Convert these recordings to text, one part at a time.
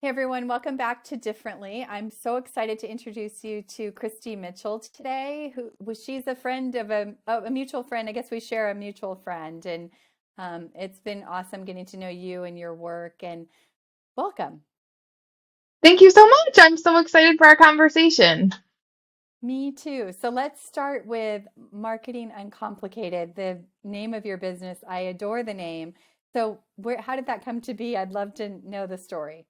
Hey everyone, welcome back to Differently. I'm so excited to introduce you to Kristi Mitchell today. She's a friend of a mutual friend. I guess we share a mutual friend, and it's been awesome getting to know you and your work. And welcome. Thank you so much. I'm so excited for our conversation. Me too. So let's start with Marketing Uncomplicated, the name of your business. I adore the name. So how did that come to be? I'd love to know the story.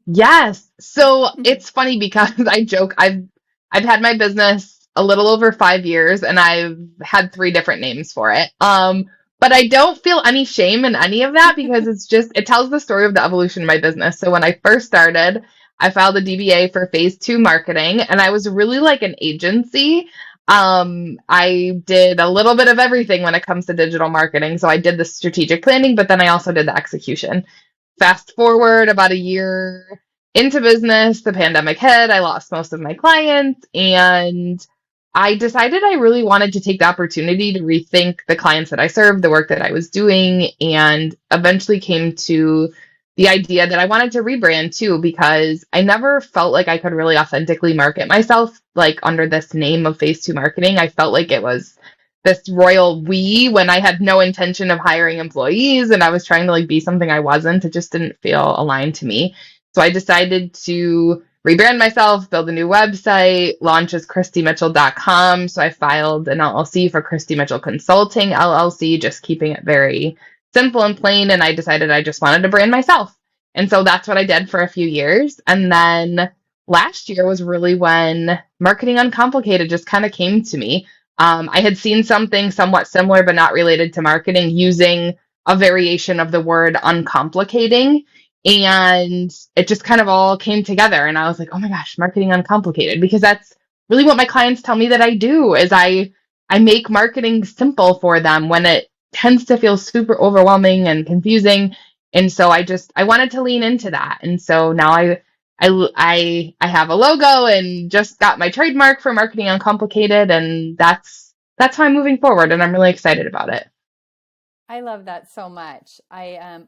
Yes. So it's funny because I joke I've had my business a little over 5 years and I've had three different names for it. But I don't feel any shame in any of that because it tells the story of the evolution of my business. So when I first started, I filed a DBA for phase two marketing and I was really like an agency. I did a little bit of everything when it comes to digital marketing. So I did the strategic planning, but then I also did the execution. Fast forward about a year into business, the pandemic hit. I lost most of my clients, and I decided I really wanted to take the opportunity to rethink the clients that I served, the work that I was doing, and eventually came to the idea that I wanted to rebrand too, because I never felt like I could really authentically market myself like under this name of phase two marketing. I felt like it was this royal we when I had no intention of hiring employees and I was trying to like be something I wasn't. It just didn't feel aligned to me. So I decided to rebrand myself, build a new website, launch as KristiMitchell.com. So I filed an LLC for Kristi Mitchell Consulting LLC, just keeping it very simple and plain. And I decided I just wanted to brand myself. And so that's what I did for a few years. And then last year was really when Marketing Uncomplicated just kind of came to me. I had seen something somewhat similar, but not related to marketing, using a variation of the word uncomplicating. And it just kind of all came together. And I was like, oh my gosh, marketing uncomplicated, because that's really what my clients tell me that I do is I make marketing simple for them when it tends to feel super overwhelming and confusing. And so I wanted to lean into that. And so now I have a logo and just got my trademark for Marketing Uncomplicated, and that's how I'm moving forward, and I'm really excited about it. I love that so much. I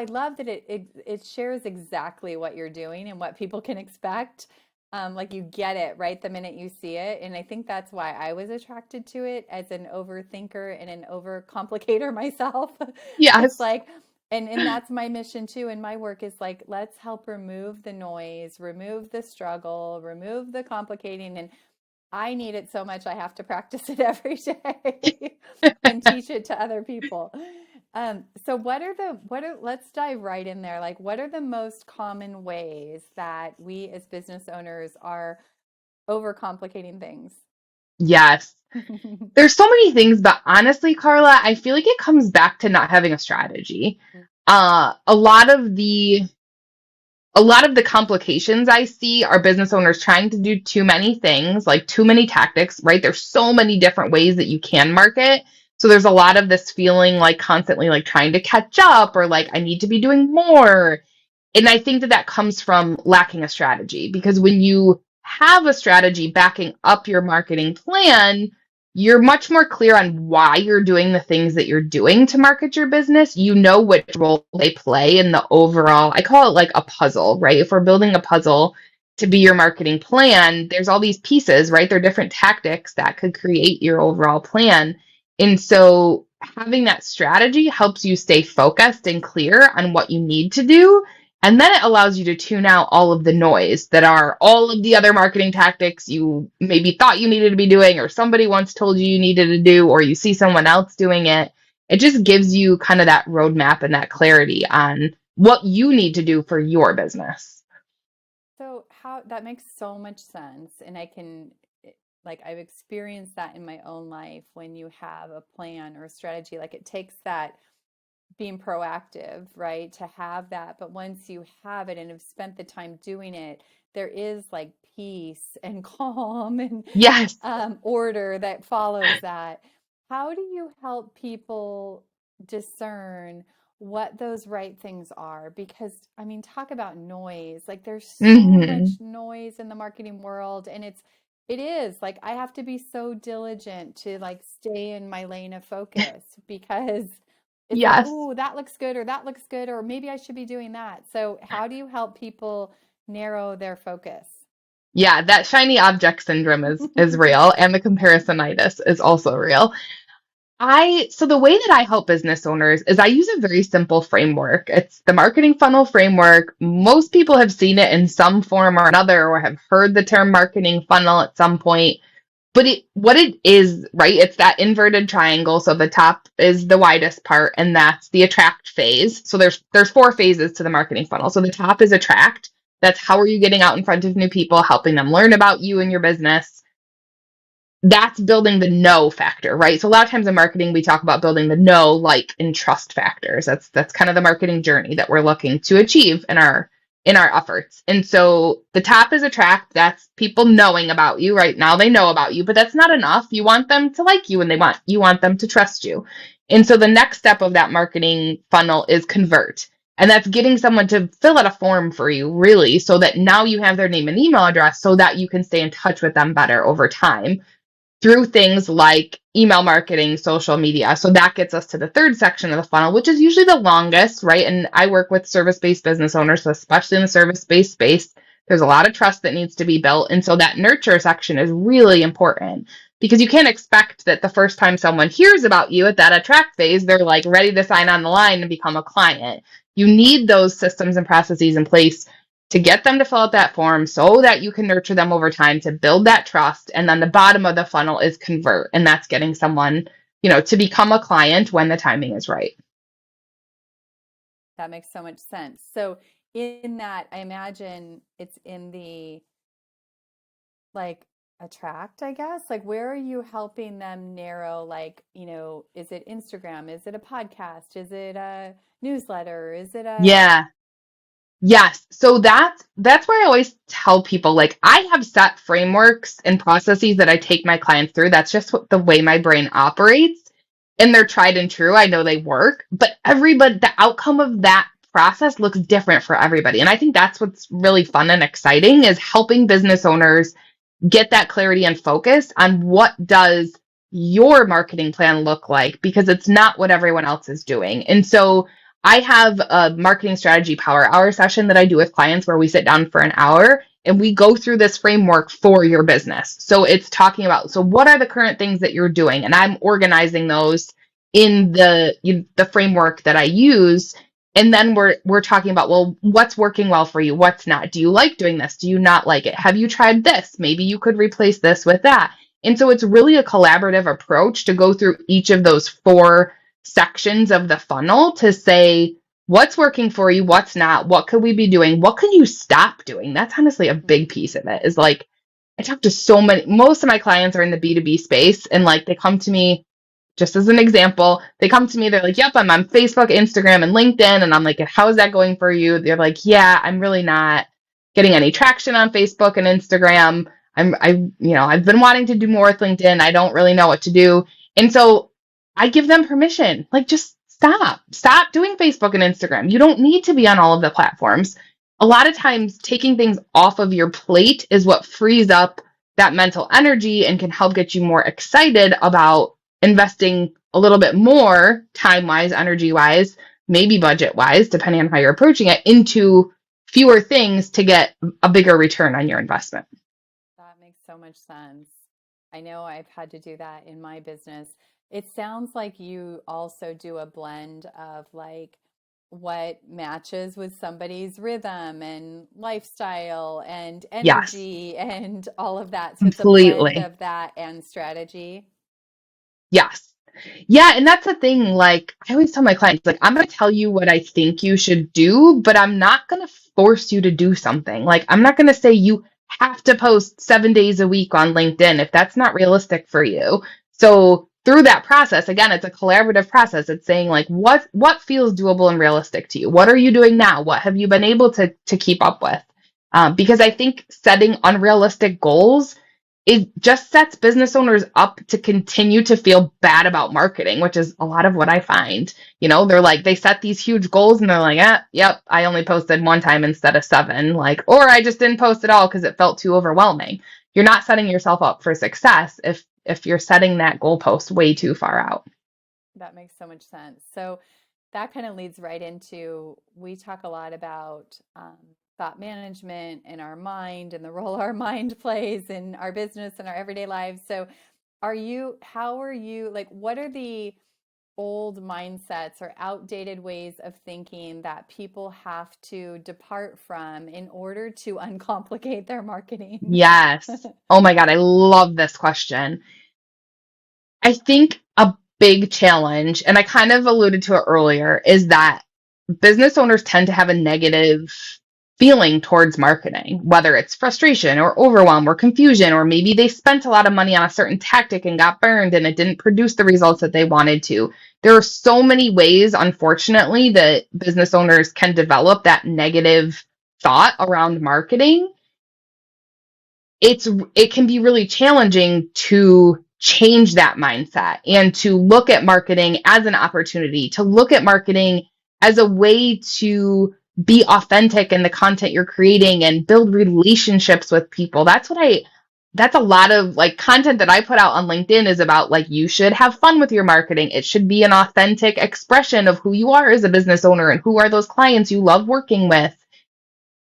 love that it shares exactly what you're doing and what people can expect. Like you get it right the minute you see it, and I think that's why I was attracted to it as an overthinker and an overcomplicator myself. It's Yes. like, and that's my mission too. And my work is like, let's help remove the noise, remove the struggle, remove the complicating, and I need it so much I have to practice it every day and teach it to other people. So let's dive right in there. Like, what are the most common ways that we as business owners are overcomplicating things? Yes. There's so many things, but honestly, Carla, I feel like it comes back to not having a strategy. Uh, a lot of the a lot of the complications I see are business owners trying to do too many things, like too many tactics, right? There's so many different ways that you can market. So there's a lot of this feeling like constantly like trying to catch up or like I need to be doing more. And I think that that comes from lacking a strategy, because when you have a strategy backing up your marketing plan, you're much more clear on why you're doing the things that you're doing to market your business. You know which role they play in the overall, I call it like a puzzle, right? If we're building a puzzle to be your marketing plan, there's all these pieces, right? There are different tactics that could create your overall plan. And so having that strategy helps you stay focused and clear on what you need to do, and then it allows you to tune out all of the noise that are all of the other marketing tactics you maybe thought you needed to be doing, or somebody once told you you needed to do, or you see someone else doing it. It just gives you kind of that roadmap and that clarity on what you need to do for your business. So how that makes so much sense, and like I've experienced that in my own life when you have a plan or a strategy. Like it takes that being proactive, right? To have that. But once you have it and have spent the time doing it, there is like peace and calm and Yes. order that follows that. How do you help people discern what those right things are? Because, I mean, talk about noise. Like there's so Hmm. much noise in the marketing world, and it is like I have to be so diligent to like stay in my lane of focus because it's like, Yes. oh, that looks good, or that looks good, or maybe I should be doing that. So how do you help people narrow their focus? Yeah, that shiny object syndrome is real, and the comparisonitis is also real. I so the way that I help business owners is I use a very simple framework. It's the marketing funnel framework. Most people have seen it in some form or another or have heard the term marketing funnel at some point. But what it is, right? It's that inverted triangle. So the top is the widest part, and that's the attract phase. So there's four phases to the marketing funnel. So the top is attract. That's how are you getting out in front of new people, helping them learn about you and your business. That's building the know factor, right? So a lot of times in marketing, we talk about building the know, like, and trust factors. That's kind of the marketing journey that we're looking to achieve in our efforts. And so the top is attract. That's people knowing about you. Right now they know about you, but that's not enough. You want them to like you, and you want them to trust you. And so the next step of that marketing funnel is convert. And that's getting someone to fill out a form for you, really, so that now you have their name and email address so that you can stay in touch with them better over time through things like email marketing, social media. So that gets us to the third section of the funnel, which is usually the longest, right? And I work with service-based business owners, so especially in the service-based space, there's a lot of trust that needs to be built. And so that nurture section is really important because you can't expect that the first time someone hears about you at that attract phase, they're like ready to sign on the line and become a client. You need those systems and processes in place to get them to fill out that form so that you can nurture them over time to build that trust. And then the bottom of the funnel is convert. And that's getting someone, to become a client when the timing is right. That makes so much sense. So in that, I imagine it's in the like attract, I guess. Like where are you helping them narrow, like, is it Instagram? Is it a podcast? Is it a newsletter? Is it a Yeah. Yes. So that's where I always tell people, like, I have set frameworks and processes that I take my clients through. That's just the way my brain operates. And they're tried and true. I know they work, but the outcome of that process looks different for everybody. And I think that's what's really fun and exciting is helping business owners get that clarity and focus on what does your marketing plan look like, because it's not what everyone else is doing. And so I have a marketing strategy power hour session that I do with clients where we sit down for an hour and we go through this framework for your business. So it's talking about, so what are the current things that you're doing? And I'm organizing those in the framework that I use. And then we're talking about, well, what's working well for you? What's not? Do you like doing this? Do you not like it? Have you tried this? Maybe you could replace this with that. And so it's really a collaborative approach to go through each of those four sections of the funnel to say what's working for you, what's not, what could we be doing, what can you stop doing? That's honestly a big piece of it. Is like, I talk to most of my clients are in the B2B space, and like they come to me, just as an example, they come to me, they're like, yep, I'm on Facebook, Instagram, and LinkedIn. And I'm like, how is that going for you? They're like, yeah, I'm really not getting any traction on Facebook and Instagram. I've been wanting to do more with LinkedIn. I don't really know what to do. And so I give them permission, like, just stop doing Facebook and Instagram. You don't need to be on all of the platforms. A lot of times taking things off of your plate is what frees up that mental energy and can help get you more excited about investing a little bit more time wise, energy wise, maybe budget wise, depending on how you're approaching it, into fewer things to get a bigger return on your investment. That makes so much sense. I know I've had to do that in my business. It sounds like you also do a blend of like what matches with somebody's rhythm and lifestyle and Yes, energy and all of that. So it's a blend completely. of that and strategy. Yes. Yeah, and that's the thing. Like, I always tell my clients, like, I'm going to tell you what I think you should do, but I'm not going to force you to do something. Like, I'm not going to say you have to post 7 days a week on LinkedIn if that's not realistic for you. So, through that process, again, it's a collaborative process. It's saying, like, what feels doable and realistic to you? What are you doing now? What have you been able to keep up with? Because I think setting unrealistic goals, it just sets business owners up to continue to feel bad about marketing, which is a lot of what I find. They're like, they set these huge goals and they're like, yep, I only posted one time instead of seven, like, or I just didn't post at all because it felt too overwhelming. You're not setting yourself up for success if you're setting that goalpost way too far out. That makes so much sense. So that kind of leads right into, we talk a lot about thought management and our mind and the role our mind plays in our business and our everyday lives. So how are you, like, what are the old mindsets or outdated ways of thinking that people have to depart from in order to uncomplicate their marketing? Yes. Oh my God, I love this question. I think a big challenge, and I kind of alluded to it earlier, is that business owners tend to have a negative feeling towards marketing, whether it's frustration or overwhelm or confusion, or maybe they spent a lot of money on a certain tactic and got burned and it didn't produce the results that they wanted to. There are so many ways, unfortunately, that business owners can develop that negative thought around marketing. It can be really challenging to change that mindset and to look at marketing as an opportunity, to look at marketing as a way to be authentic in the content you're creating and build relationships with people. That's a lot of like content that I put out on LinkedIn is about like you should have fun with your marketing. It should be an authentic expression of who you are as a business owner and who are those clients you love working with.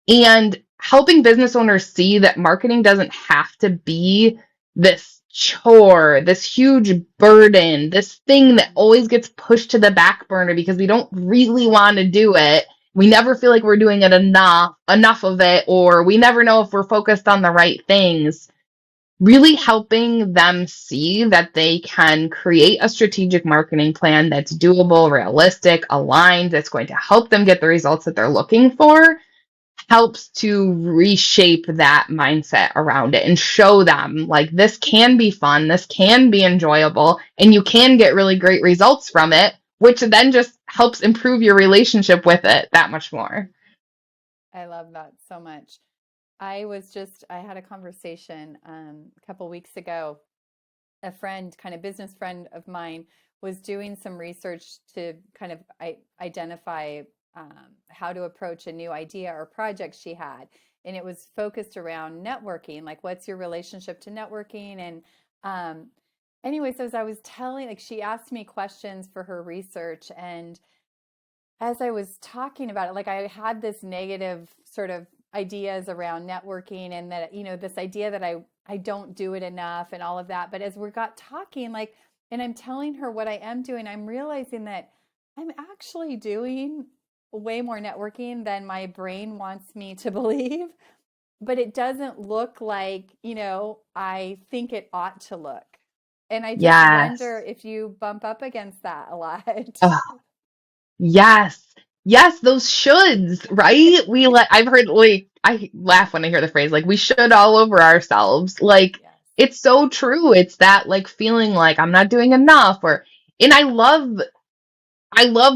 And helping business owners see that marketing doesn't have to be this chore, this huge burden, this thing that always gets pushed to the back burner because we don't really want to do it. We never feel like we're doing it enough of it, or we never know if we're focused on the right things. Really helping them see that they can create a strategic marketing plan that's doable, realistic, aligned, that's going to help them get the results that they're looking for helps to reshape that mindset around it and show them like this can be fun, this can be enjoyable, and you can get really great results from it, which then just helps improve your relationship with it that much more. I love that so much. I had a conversation a couple weeks ago. A friend, kind of business friend of mine, was doing some research to kind of identify how to approach a new idea or project she had. And it was focused around networking, like what's your relationship to networking? And anyways, as I was telling, like she asked me questions for her research. And as I was talking about it, like I had this negative sort of ideas around networking and that, this idea that I don't do it enough and all of that. But as we got talking, like, and I'm telling her what I am doing, I'm realizing that I'm actually doing way more networking than my brain wants me to believe. But it doesn't look like, I think it ought to look. And I just wonder Yes. if you bump up against that a lot. Oh, yes. Yes, those shoulds, right? I've heard like I laugh when I hear the phrase like we should all over ourselves. Like Yes. it's so true. It's that like feeling like I'm not doing enough or and I love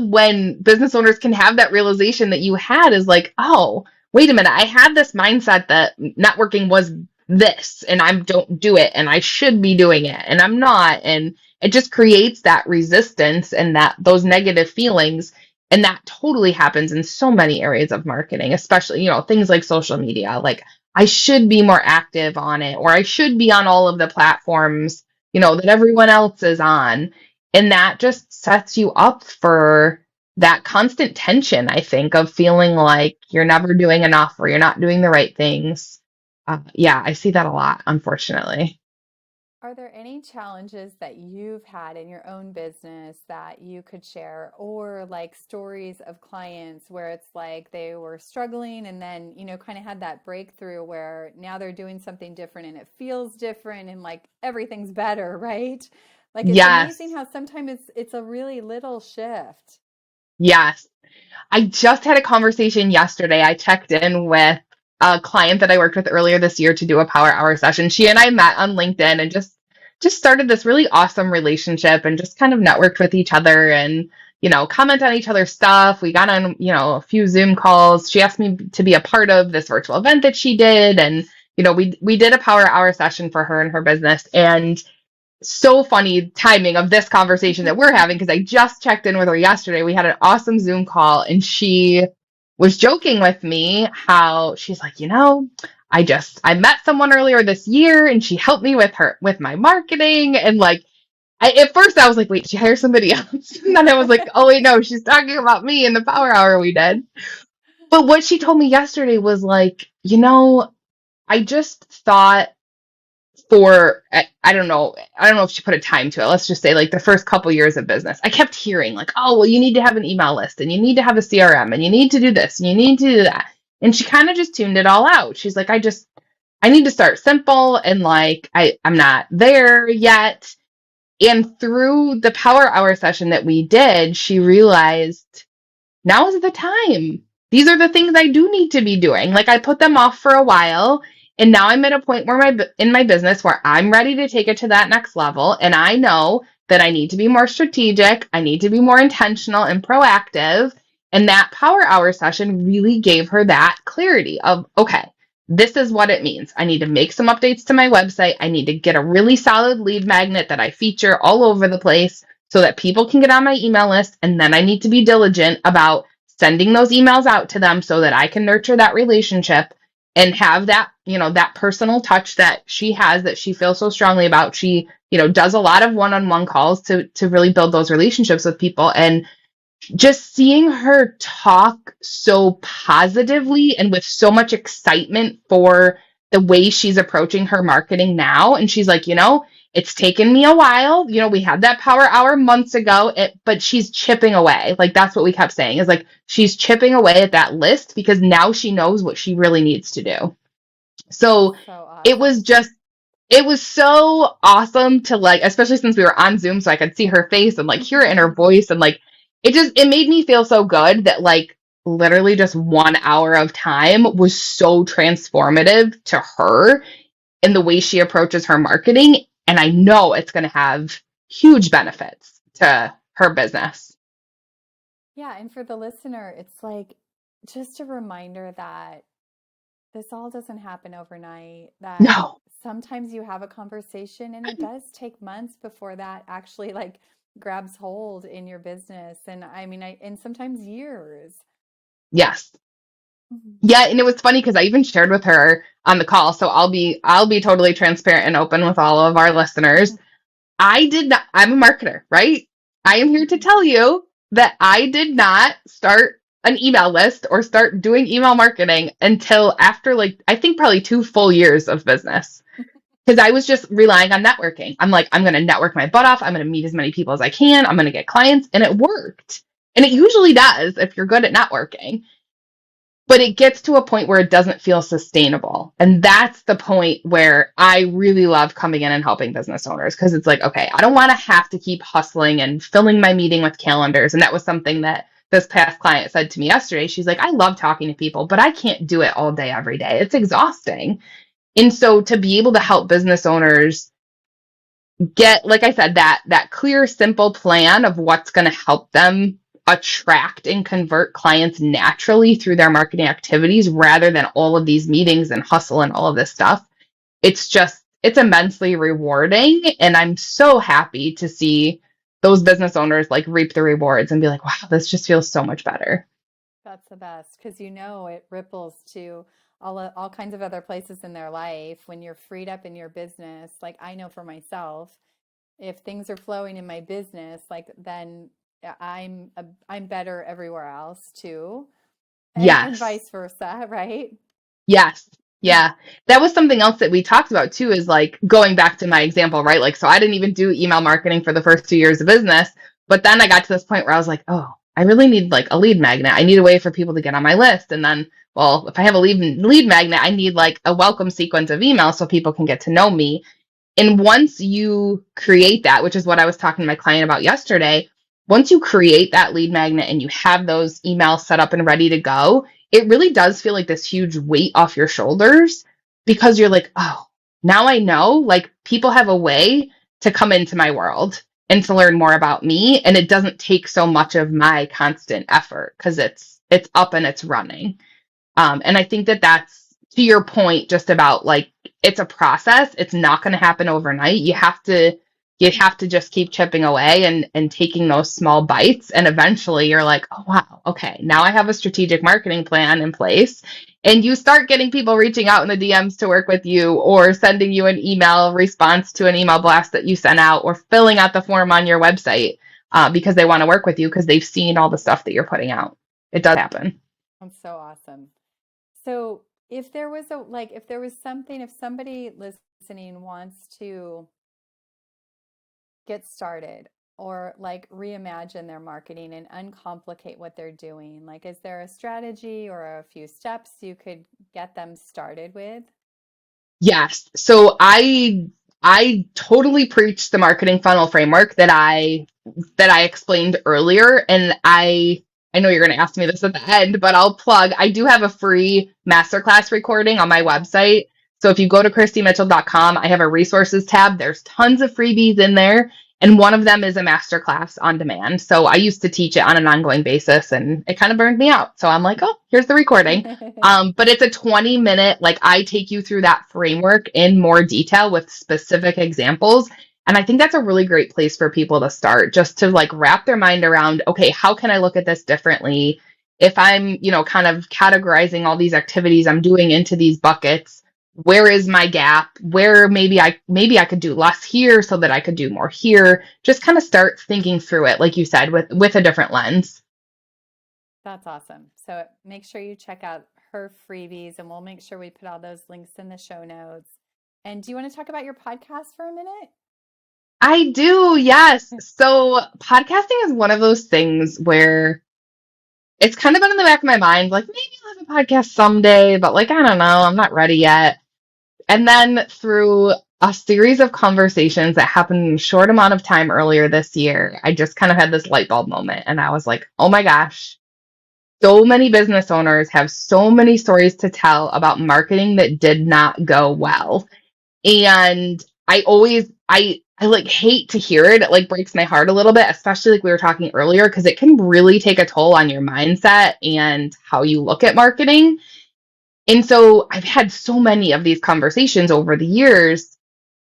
when business owners can have that realization that you had is like, oh, wait a minute, I had this mindset that networking was this and I don't do it and I should be doing it and I'm not. And it just creates that resistance and that those negative feelings. And that totally happens in so many areas of marketing, especially, things like social media. Like I should be more active on it, or I should be on all of the platforms, that everyone else is on. And that just sets you up for that constant tension, I think, of feeling like you're never doing enough or you're not doing the right things. Yeah, I see that a lot, unfortunately. Are there any challenges that you've had in your own business that you could share, or like stories of clients where it's like they were struggling and then, kind of had that breakthrough where now they're doing something different and it feels different and like everything's better, right? Like it's amazing Yes, how sometimes it's a really little shift. yes. I just had a conversation yesterday. I checked in with a client that I worked with earlier this year to do a power hour session. She and I met on LinkedIn and just started this really awesome relationship and just kind of networked with each other and comment on each other's stuff. We got on, a few Zoom calls. She asked me to be a part of this virtual event that she did and we did a power hour session for her and her business and so funny timing of this conversation that we're having because I just checked in with her yesterday. We had an awesome Zoom call and she was joking with me how she's like, I met someone earlier this year and she helped me with my marketing and like At first I was like, wait, did she hire somebody else? And then I was like, oh wait, no, she's talking about me in the power hour we did. But what she told me yesterday was like, I just thought I don't know if she put a time to it. Let's just say like the first couple years of business, I kept hearing like, oh, well, you need to have an email list and you need to have a CRM and you need to do this and you need to do that. And she kind of just tuned it all out. She's like, I need to start simple and like, I'm not there yet. And through the power hour session that we did, she realized now is the time. These are the things I do need to be doing. Like I put them off for a while, and now I'm at a point where in my business where I'm ready to take it to that next level, and I know that I need to be more strategic, I need to be more intentional and proactive, and that power hour session really gave her that clarity of, okay, this is what it means. I need to make some updates to my website. I need to get a really solid lead magnet that I feature all over the place so that people can get on my email list. And then I need to be diligent about sending those emails out to them so that I can nurture that relationship and have that, that personal touch that she has that she feels so strongly about. She, does a lot of one-on-one calls to really build those relationships with people. And just seeing her talk so positively and with so much excitement for the way she's approaching her marketing now. And she's like, it's taken me a while. We had that power hour months ago, but she's chipping away. Like that's what we kept saying is like, she's chipping away at that list because now she knows what she really needs to do. So So it was awesome. just it was so awesome to like, especially since we were on Zoom, so I could see her face and like hear it in her voice. And like, it made me feel so good that like literally just 1 hour of time was so transformative to her in the way she approaches her marketing. And I know it's going to have huge benefits to her business. Yeah, and for the listener, it's like just a reminder that this all doesn't happen overnight, that No. sometimes you have a conversation and it does take months before that actually like grabs hold in your business. And I mean, and sometimes years. Yes. Mhm. Yeah, and it was funny because I even shared with her on the call. So I'll be totally transparent and open with all of our listeners. I'm a marketer, right? I am here to tell you that I did not start an email list or start doing email marketing until after like, I think probably 2 full years of business. Because I was just relying on networking. I'm like, I'm going to network my butt off. I'm going to meet as many people as I can. I'm going to get clients. And it worked. And it usually does if you're good at networking, but it gets to a point where it doesn't feel sustainable. And that's the point where I really love coming in and helping business owners because it's like, okay, I don't want to have to keep hustling and filling my meeting with calendars. And that was something that this past client said to me yesterday. She's like, I love talking to people, but I can't do it all day, every day. It's exhausting. And so to be able to help business owners get, like I said, that clear, simple plan of what's going to help them attract and convert clients naturally through their marketing activities rather than all of these meetings and hustle and all of this stuff. It's immensely rewarding. And I'm so happy to see those business owners like reap the rewards and be like, wow, this just feels so much better. That's the best because it ripples to all kinds of other places in their life when you're freed up in your business. Like I know for myself, if things are flowing in my business, like then I'm better everywhere else too, and Yes. vice versa, right? Yes. Yeah. That was something else that we talked about too, is like going back to my example, right? Like, so I didn't even do email marketing for the first 2 years of business. But then I got to this point where I was like, oh, I really need like a lead magnet. I need a way for people to get on my list. And then, well, if I have a lead magnet, I need like a welcome sequence of emails so people can get to know me. And once you create that, which is what I was talking to my client about yesterday, once you create that lead magnet and you have those emails set up and ready to go, it really does feel like this huge weight off your shoulders because you're like, oh, now I know like people have a way to come into my world and to learn more about me. And it doesn't take so much of my constant effort because it's up and it's running. And I think that that's to your point, just about like it's a process. It's not going to happen overnight. You have to just keep chipping away and taking those small bites. And eventually you're like, oh, wow, okay, now I have a strategic marketing plan in place. And you start getting people reaching out in the DMs to work with you or sending you an email response to an email blast that you sent out or filling out the form on your website because they want to work with you because they've seen all the stuff that you're putting out. It does happen. That's so awesome. So if there was if there was something, if somebody listening wants to get started or like reimagine their marketing and uncomplicate what they're doing, like, is there a strategy or a few steps you could get them started with? Yes. So I totally preach the marketing funnel framework that I explained earlier, and I know you're going to ask me this at the end, but I'll plug. I do have a free masterclass recording on my Yeah. website. So if you go to kristimitchell.com, I have a resources tab. There's tons of freebies in there, and one of them is a masterclass on demand. So I used to teach it on an ongoing basis, and it kind of burned me out. So I'm like, oh, here's the recording. But it's a 20-minute, like I take you through that framework in more detail with specific examples. And I think that's a really great place for people to start, just to like wrap their mind around, okay, how can I look at this differently? If I'm, kind of categorizing all these activities I'm doing into these buckets, where is my gap? Where maybe I could do less here so that I could do more here. Just kind of start thinking through it, like you said, with a different lens. That's awesome. So make sure you check out her freebies, and we'll make sure we put all those links in the show notes. And do you want to talk about your podcast for a minute? I do, yes. So podcasting is one of those things where it's kind of been in the back of my mind, like maybe I'll have a podcast someday, but like I don't know, I'm not ready yet. And then through a series of conversations that happened in a short amount of time earlier this year, I just kind of had this light bulb moment and I was like, oh my gosh, so many business owners have so many stories to tell about marketing that did not go well. And I like hate to hear it. It like breaks my heart a little bit, especially like we were talking earlier, because it can really take a toll on your mindset and how you look at marketing. And so I've had so many of these conversations over the years,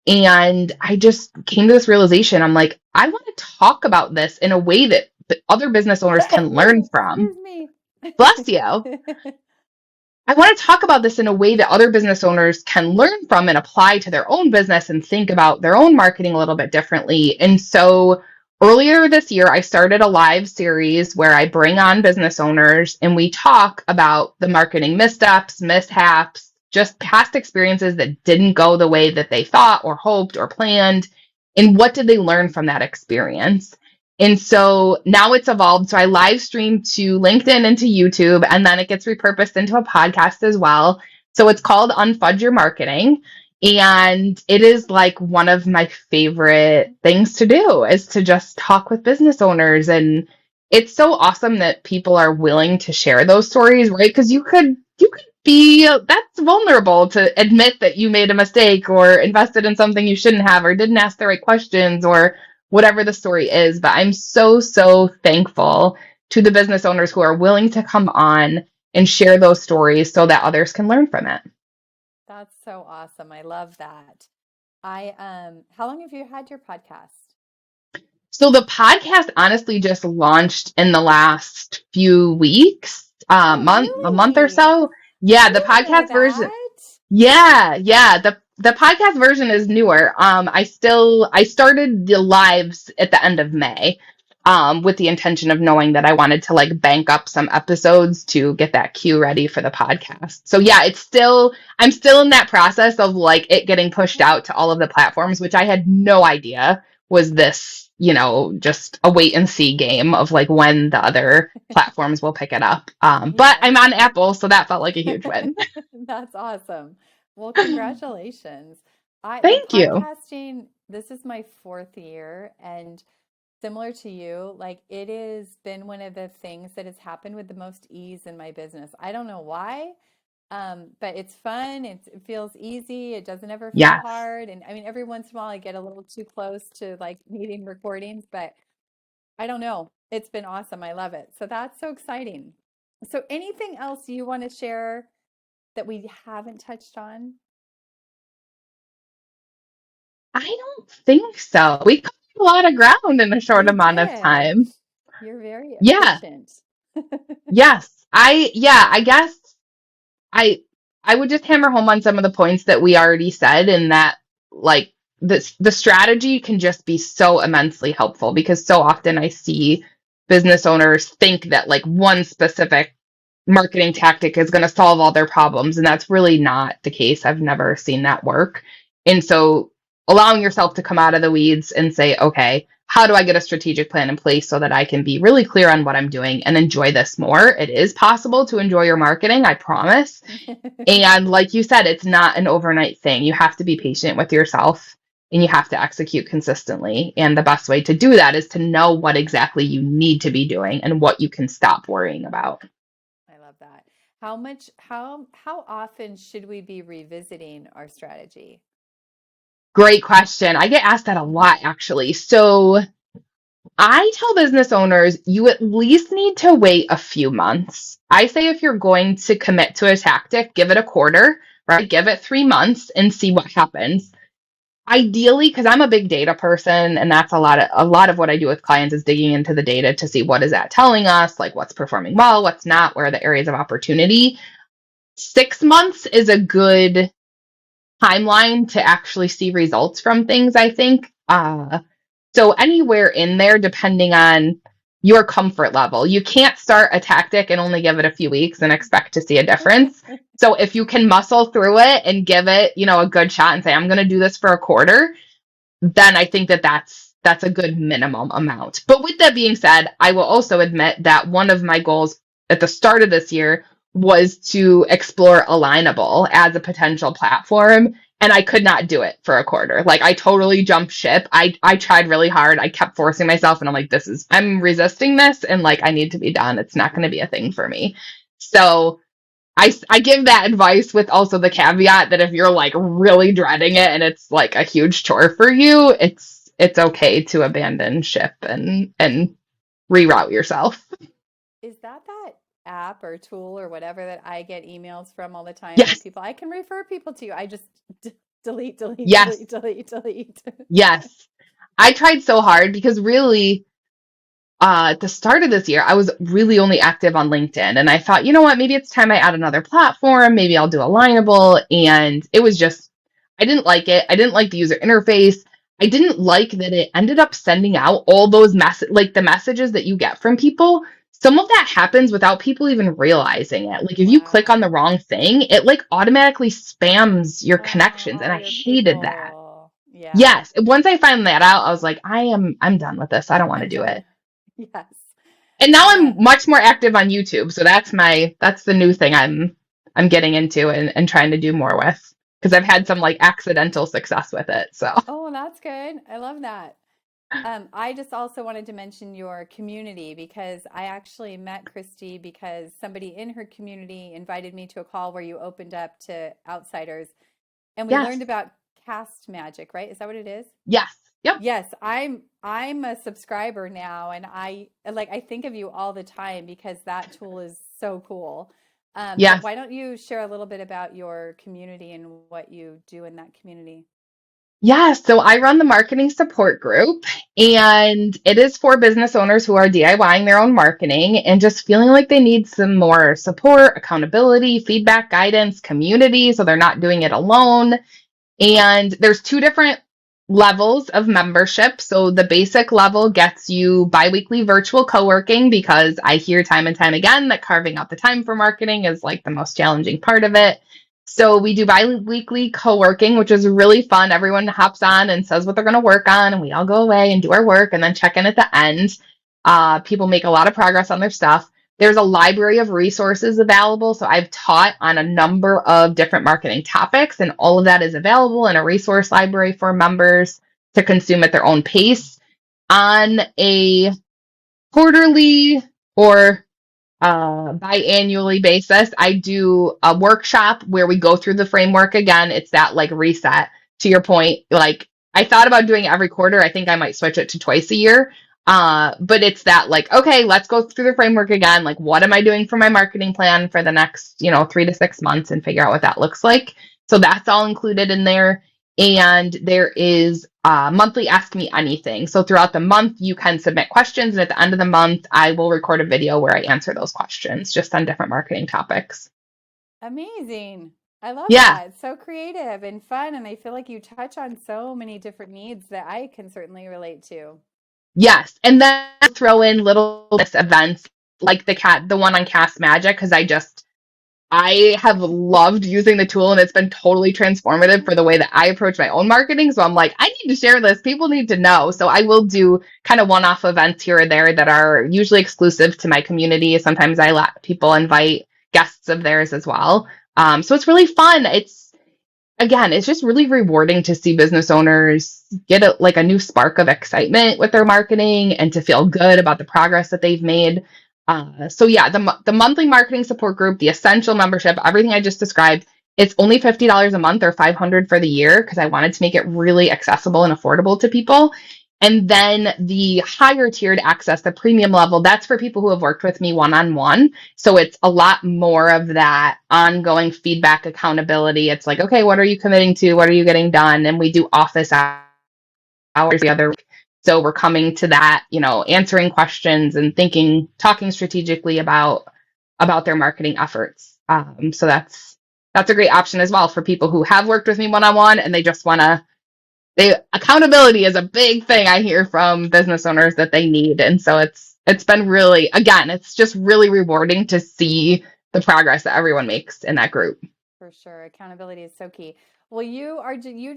and I just came to this realization. I'm like, I want to talk about this in a way that other business owners can learn from. Excuse me. Bless you. I want to talk about this in a way that other business owners can learn from and apply to their own business and think about their own marketing a little bit differently. And so earlier this year, I started a live series where I bring on business owners and we talk about the marketing missteps, mishaps, just past experiences that didn't go the way that they thought or hoped or planned. And what did they learn from that experience? And so now it's evolved. So I live stream to LinkedIn and to YouTube, and then it gets repurposed into a podcast as well. So it's called Unfudge Your Marketing. And it is like one of my favorite things to do is to just talk with business owners. And it's so awesome that people are willing to share those stories, right? Because you could be that's vulnerable to admit that you made a mistake or invested in something you shouldn't have or didn't ask the right questions or whatever the story is. But I'm so, so thankful to the business owners who are willing to come on and share those stories so that others can learn from it. That's so awesome. I love that. How long have you had your podcast? So the podcast honestly just launched in the last few weeks, Oh, a month or really? so. Yeah, I the didn't know podcast version. that. Yeah. The podcast version is newer. I started the lives at the end of May, with the intention of knowing that I wanted to like bank up some episodes to get that queue ready for the podcast. So yeah, I'm still in that process of like it getting pushed out to all of the platforms, which I had no idea was this, just a wait and see game of like when the other platforms will pick it up. But Yes. I'm on Apple, so that felt like a huge win. That's awesome. Well, congratulations. The Thank you. podcasting, this is my fourth year, and similar to you, like it has been one of the things that has happened with the most ease in my business. I don't know why, but it's fun. It feels easy. It doesn't ever feel Yes. hard. And I mean, every once in a while I get a little too close to like needing recordings, but I don't know. It's been awesome. I love it. So that's so exciting. So anything else you want to share that we haven't touched on? I don't think so. We covered a lot of ground in a short We amount of did. time. You're very Yeah. efficient. Yes. I guess I I would just hammer home on some of the points that we already said, and that like the strategy can just be so immensely helpful, because so often I see business owners think that like one specific marketing tactic is going to solve all their problems, and that's really not the case. I've never seen that work. And so allowing yourself to come out of the weeds and say, okay, how do I get a strategic plan in place so that I can be really clear on what I'm doing and enjoy this more? It is possible to enjoy your marketing, I promise. And like you said, it's not an overnight thing. You have to be patient with yourself, and you have to execute consistently. And the best way to do that is to know what exactly you need to be doing and what you can stop worrying about. I love that. How often should we be revisiting our strategy? Great question. I get asked that a lot, actually. So I tell business owners you at least need to wait a few months. I say if you're going to commit to a tactic, give it a quarter, right? Give it 3 months and see what happens. Ideally, because I'm a big data person, and that's a lot of what I do with clients is digging into the data to see what is that telling us, like what's performing well, what's not, where are the areas of opportunity. 6 months is a good timeline to actually see results from things, I think. So anywhere in there, depending on your comfort level. You can't start a tactic and only give it a few weeks and expect to see a difference. So if you can muscle through it and give it, a good shot and say, I'm going to do this for a quarter, then I think that that's a good minimum amount. But with that being said, I will also admit that one of my goals at the start of this year was to explore Alignable as a potential platform. And I could not do it for a quarter. Like I totally jumped ship. I tried really hard. I kept forcing myself, and I'm like, I'm resisting this, and like I need to be done. It's not going to be a thing for me. So I give that advice with also the caveat that if you're like really dreading it and it's like a huge chore for you, it's okay to abandon ship and reroute yourself. Is that app or tool or whatever that I get emails from all the time of Yes, people? I can refer people to. I just delete, delete, yes, delete, delete, delete. yes. I tried so hard because really, at the start of this year, I was really only active on LinkedIn. And I thought, you know what, maybe it's time I add another platform. Maybe I'll do Alignable. And it was just, I didn't like it. I didn't like the user interface. I didn't like that it ended up sending out all those like the messages that you get from people. Some of that happens without people even realizing it. Like if you click on Wow. the wrong thing, it like automatically spams your Oh, connections. all And I your hated that. people. Yeah, Yes. Once I found that out, I was like, I'm done with this. I don't want to I'm do done. it. Yes. And now Yeah. I'm much more active on YouTube. So that's the new thing I'm getting into and trying to do more with, because I've had some like accidental success with it. So Oh, that's good. I love that. I just also wanted to mention your community because I actually met Kristi because somebody in her community invited me to a call where you opened up to outsiders and we yes. learned about cast magic, right? Is that what it is? Yes. Yep. Yes, I'm a subscriber now and I think of you all the time because that tool is so cool. But Yes. why don't you share a little bit about your community and what you do in that community? Yes. So I run the marketing support group, and it is for business owners who are DIYing their own marketing and just feeling like they need some more support, accountability, feedback, guidance, community, so they're not doing it alone. And there's two different levels of membership. So the basic level gets you biweekly virtual co-working, because I hear time and time again that carving out the time for marketing is like the most challenging part of it. So we do biweekly co-working, which is really fun. Everyone hops on and says what they're going to work on, and we all go away and do our work and then check in at the end. People make a lot of progress on their stuff. There's a library of resources available. So I've taught on a number of different marketing topics, and all of that is available in a resource library for members to consume at their own pace. On a quarterly or biannually basis, I do a workshop where we go through the framework again. It's that like reset, to your point. Like I thought about doing it every quarter. I think I might switch it to twice a year. But it's that like, okay, let's go through the framework again. Like, what am I doing for my marketing plan for the next, 3 to 6 months, and figure out what that looks like. So that's all included in there. And there is monthly Ask Me Anything. So throughout the month, you can submit questions. And at the end of the month, I will record a video where I answer those questions just on different marketing topics. Amazing. I love Yeah. that. It's so creative and fun. And I feel like you touch on so many different needs that I can certainly relate to. Yes. And then throw in little events like the one on Cast Magic, because I have loved using the tool and it's been totally transformative for the way that I approach my own marketing. So I'm like, I need to share this. People need to know. So I will do kind of one-off events here or there that are usually exclusive to my community. Sometimes I let people invite guests of theirs as well. So it's really fun. It's just really rewarding to see business owners get a new spark of excitement with their marketing and to feel good about the progress that they've made. So yeah, the monthly marketing support group, the essential membership, everything I just described, it's only $50 a month or $500 for the year because I wanted to make it really accessible and affordable to people. And then the higher tiered access, the premium level, that's for people who have worked with me one-on-one. So it's a lot more of that ongoing feedback accountability. It's like, okay, what are you committing to? What are you getting done? And we do office hours the other week. So we're coming to that, answering questions and talking strategically about their marketing efforts. So that's a great option as well for people who have worked with me one-on-one and they just want to accountability is a big thing I hear from business owners that they need. And so it's been really, again, it's just really rewarding to see the progress that everyone makes in that group. For sure. Accountability is so key. Well, you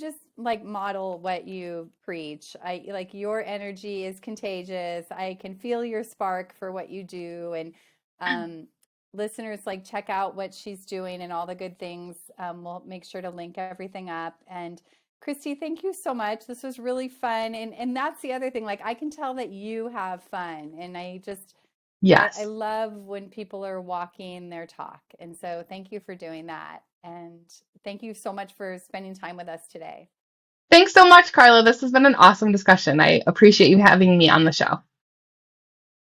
just like model what you preach. I like your energy is contagious. I can feel your spark for what you do. And listeners, like, check out what she's doing and all the good things. We'll make sure to link everything up. And Kristi, thank you so much. This was really fun. And that's the other thing. Like, I can tell that you have fun. And I Yes. love when people are walking their talk. And so thank you for doing that. And thank you so much for spending time with us today. Thanks so much, Carla. This has been an awesome discussion. I appreciate you having me on the show.